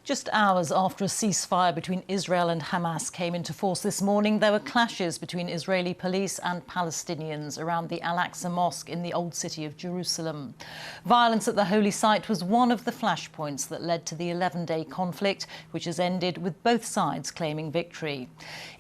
Just hours after a ceasefire between Israel and Hamas came into force this morning, there were clashes between Israeli police and Palestinians around the Al-Aqsa Mosque in the Old City of Jerusalem. Violence at the holy site was one of the flashpoints that led to the 11-day conflict, which has ended with both sides claiming victory.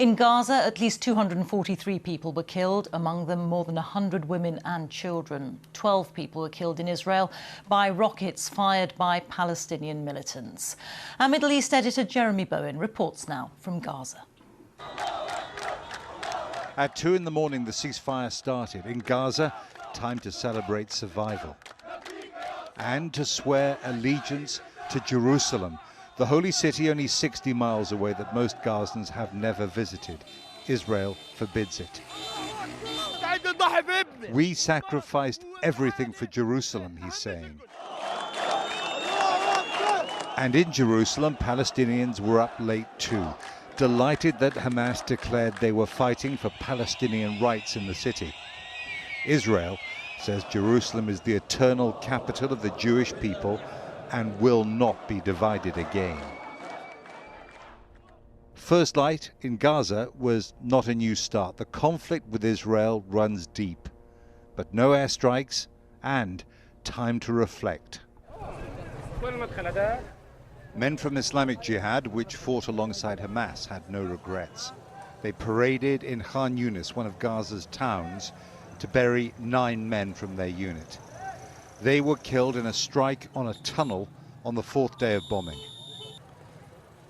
In Gaza, at least 243 people were killed, among them more than 100 women and children. 12 people were killed in Israel by rockets fired by Palestinian militants. Our Middle East editor Jeremy Bowen reports now from Gaza. At 2 in the morning, the ceasefire started. In Gaza, time to celebrate survival and to swear allegiance to Jerusalem, the holy city only 60 miles away that most Gazans have never visited. Israel forbids it. We sacrificed everything for Jerusalem, he's saying. And in Jerusalem, Palestinians were up late too, delighted that Hamas declared they were fighting for Palestinian rights in the city. Israel says Jerusalem is the eternal capital of the Jewish people and will not be divided again. First light in Gaza was not a new start. The conflict with Israel runs deep, but no airstrikes and time to reflect. Men from Islamic Jihad, which fought alongside Hamas, had no regrets. They paraded in Khan Yunis, one of Gaza's towns, to bury 9 men from their unit. They were killed in a strike on a tunnel on the 4th day of bombing.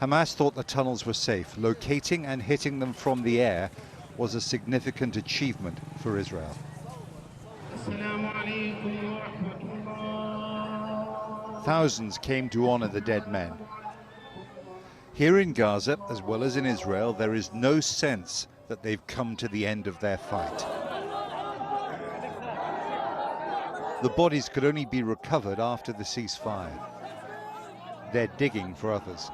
Hamas thought the tunnels were safe. Locating and hitting them from the air was a significant achievement for Israel. Thousands came to honor the dead men. Here in Gaza, as well as in Israel, there is no sense that they've come to the end of their fight. The bodies could only be recovered after the ceasefire. They're digging for others.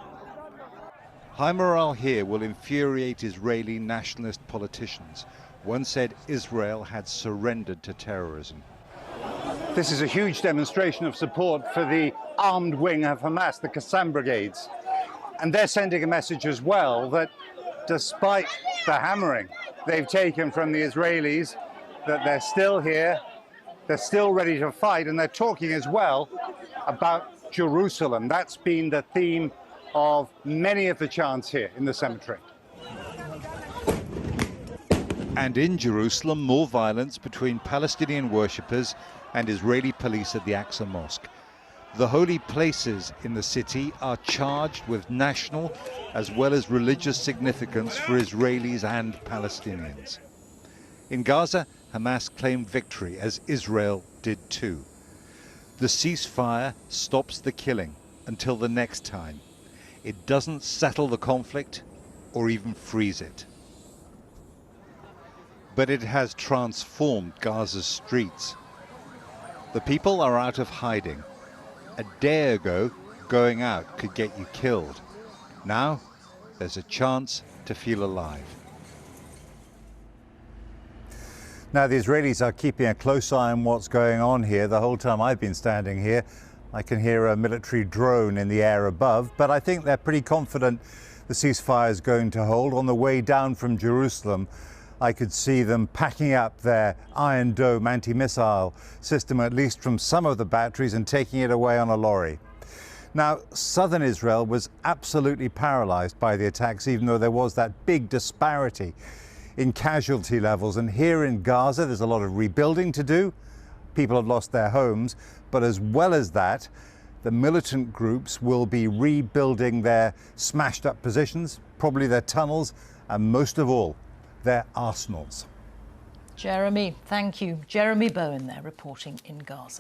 High morale here will infuriate Israeli nationalist politicians. One said Israel had surrendered to terrorism. This is a huge demonstration of support for the armed wing of Hamas, the Qassam brigades. And they're sending a message as well that despite the hammering they've taken from the Israelis, that they're still here, they're still ready to fight, and they're talking as well about Jerusalem. That's been the theme of many of the chants here in the cemetery. And in Jerusalem, more violence between Palestinian worshippers and Israeli police at the Al-Aqsa Mosque. The holy places in the city are charged with national as well as religious significance for Israelis and Palestinians. In Gaza, Hamas claimed victory, as Israel did too. The ceasefire stops the killing until the next time. It doesn't settle the conflict or even freeze it. But it has transformed Gaza's streets. The people are out of hiding. A day ago, going out could get you killed. Now, there's a chance to feel alive. Now, the Israelis are keeping a close eye on what's going on here. The whole time I've been standing here, I can hear a military drone in the air above, but I think they're pretty confident the ceasefire is going to hold. On the way down from Jerusalem, I could see them packing up their Iron Dome anti-missile system, at least from some of the batteries, and taking it away on a lorry. Now, southern Israel was absolutely paralyzed by the attacks, even though there was that big disparity in casualty levels. And here in Gaza, there's a lot of rebuilding to do. People have lost their homes. But as well as that, the militant groups will be rebuilding their smashed up positions, probably their tunnels, and most of all, their arsenals. Jeremy, thank you. Jeremy Bowen there reporting in Gaza.